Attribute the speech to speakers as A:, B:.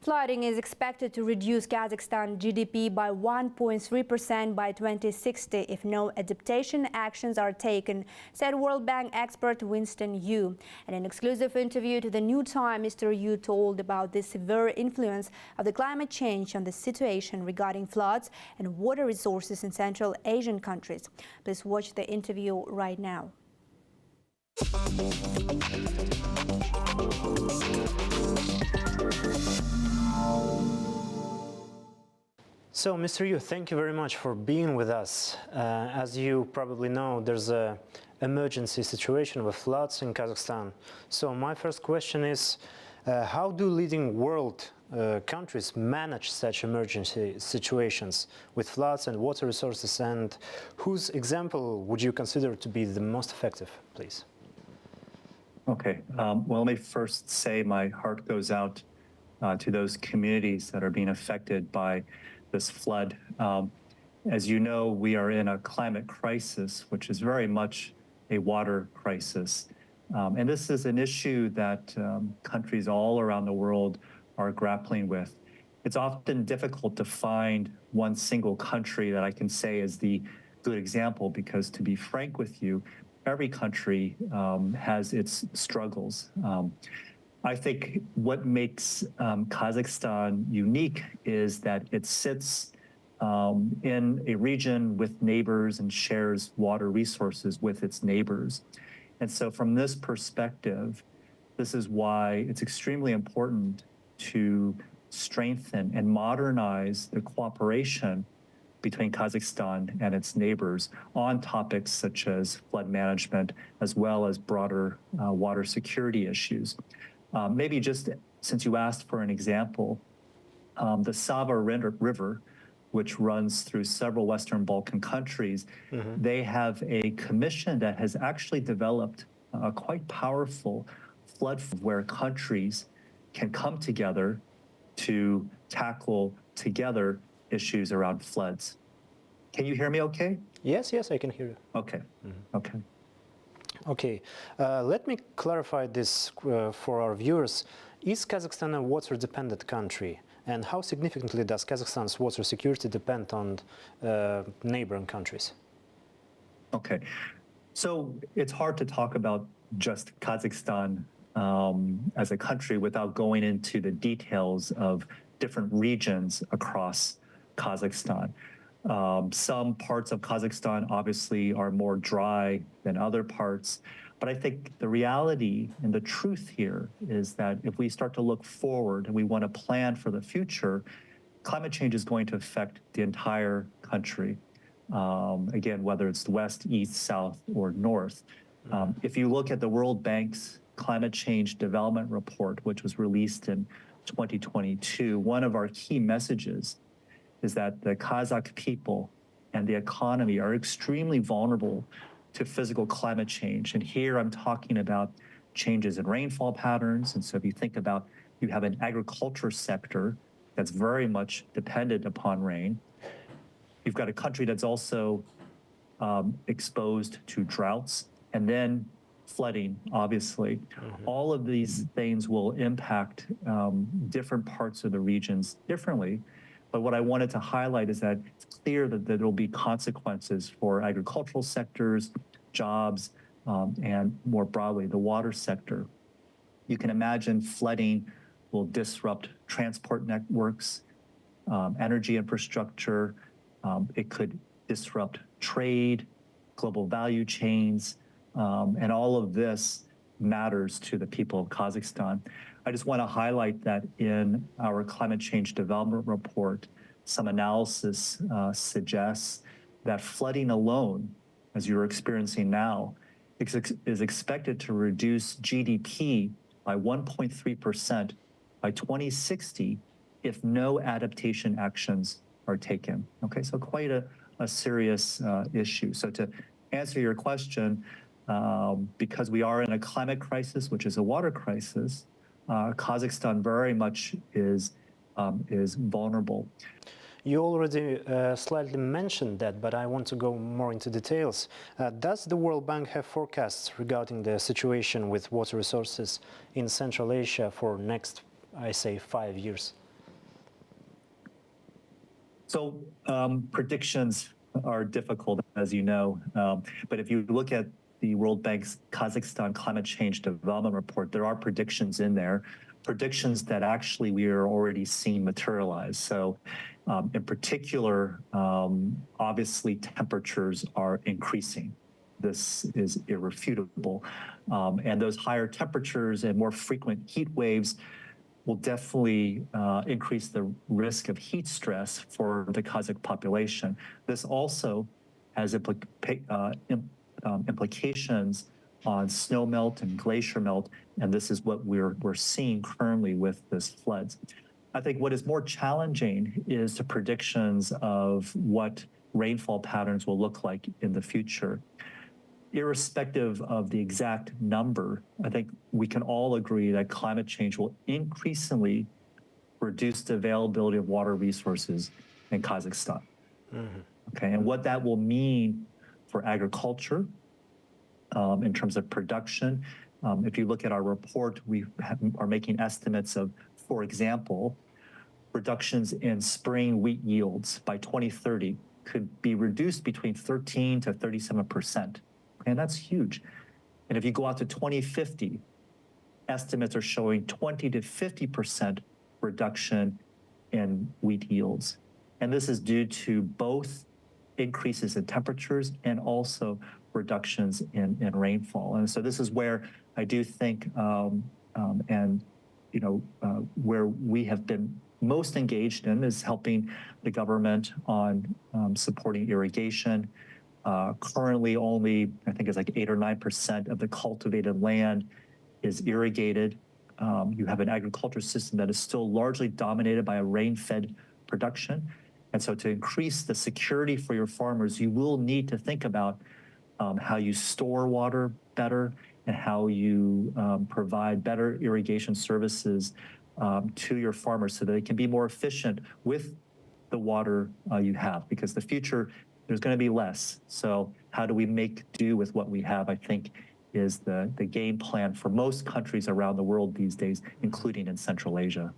A: Flooding is expected to reduce Kazakhstan GDP by 1.3% by 2060 if no adaptation actions are taken, said World Bank expert Winston Yu. In an exclusive interview to the New Time, Mr. Yu told about the severe influence of the climate change on the situation regarding floods and water resources in Central Asian countries. Please watch the interview right now.
B: So, Mr. Yu, thank you very much for being with us. As you probably know, there's an emergency situation with floods in Kazakhstan. So my first question is, how do leading world countries manage such emergency situations with floods and water resources, and whose example would you consider to be the most effective, please?
C: Okay, well, let me first say my heart goes out to those communities that are being affected by this flood. As you know, we are in a climate crisis, which is very much a water crisis. And this is an issue that countries all around the world are grappling with. It's often difficult to find one single country that I can say is the good example, because to be frank with you, every country has its struggles. I think what makes Kazakhstan unique is that it sits in a region with neighbors and shares water resources with its neighbors. And so from this perspective, this is why it's extremely important to strengthen and modernize the cooperation between Kazakhstan and its neighbors on topics such as flood management, as well as broader water security issues. Maybe just since you asked for an example, the Sava River, which runs through several Western Balkan countries, they have a commission that has actually developed a quite powerful flood where countries can come together to tackle together issues around floods. Can you hear me okay?
B: Yes, I can hear you.
C: Okay, okay.
B: Okay, let me clarify this for our viewers. Is Kazakhstan a water-dependent country? And how significantly does Kazakhstan's water security depend on neighboring countries?
C: Okay, so it's hard to talk about just Kazakhstan as a country without going into the details of different regions across Kazakhstan. Some parts of Kazakhstan obviously are more dry than other parts, but I think the reality and the truth here is that if we start to look forward and we want to plan for the future, climate change is going to affect the entire country. Again, whether it's west, east, south, or north. If you look at the World Bank's Climate Change Development Report, which was released in 2022, one of our key messages is that the Kazakh people and the economy are extremely vulnerable to physical climate change. And here I'm talking about changes in rainfall patterns. And so if you think about, you have an agriculture sector that's very much dependent upon rain. You've got a country that's also exposed to droughts, and then flooding, obviously. All of these things will impact different parts of the regions differently. But what I wanted to highlight is that it's clear that there will be consequences for agricultural sectors, jobs, and more broadly, the water sector. You can imagine flooding will disrupt transport networks, energy infrastructure. It could disrupt trade, global value chains, and all of this matters to the people of Kazakhstan. I just want to highlight that in our climate change development report, some analysis suggests that flooding alone, as you're experiencing now, is expected to reduce GDP by 1.3% by 2060 if no adaptation actions are taken. Okay, so quite a serious issue. So to answer your question, because we are in a climate crisis, which is a water crisis, Kazakhstan very much is vulnerable.
B: You already slightly mentioned that, but I want to go more into details. Does the World Bank have forecasts regarding the situation with water resources in Central Asia for next, I say, 5 years?
C: So predictions are difficult, as you know. But if you look at the World Bank's Kazakhstan Climate Change Development Report, there are predictions in there, predictions that actually we are already seeing materialize. So in particular, obviously temperatures are increasing. This is irrefutable. And those higher temperatures and more frequent heat waves will definitely increase the risk of heat stress for the Kazakh population. This also has implications on snow melt and glacier melt, and this is what we're seeing currently with this floods. I think what is more challenging is the predictions of what rainfall patterns will look like in the future. Irrespective of the exact number, I think we can all agree that climate change will increasingly reduce the availability of water resources in Kazakhstan. Okay, and what that will mean for agriculture in terms of production. If you look at our report, we are making estimates of, for example, reductions in spring wheat yields by 2030 could be reduced between 13 to 37%. And that's huge. And if you go out to 2050, estimates are showing 20 to 50% reduction in wheat yields. And this is due to both increases in temperatures and also reductions in rainfall. And so this is where I do think, where we have been most engaged in is helping the government on supporting irrigation. Currently only, I think it's like 8 or 9% of the cultivated land is irrigated. You have an agriculture system that is still largely dominated by a rain-fed production. And so to increase the security for your farmers, you will need to think about how you store water better and how you provide better irrigation services to your farmers so that they can be more efficient with the water you have, because the future, there's going to be less. So how do we make do with what we have, I think, is the game plan for most countries around the world these days, including in Central Asia.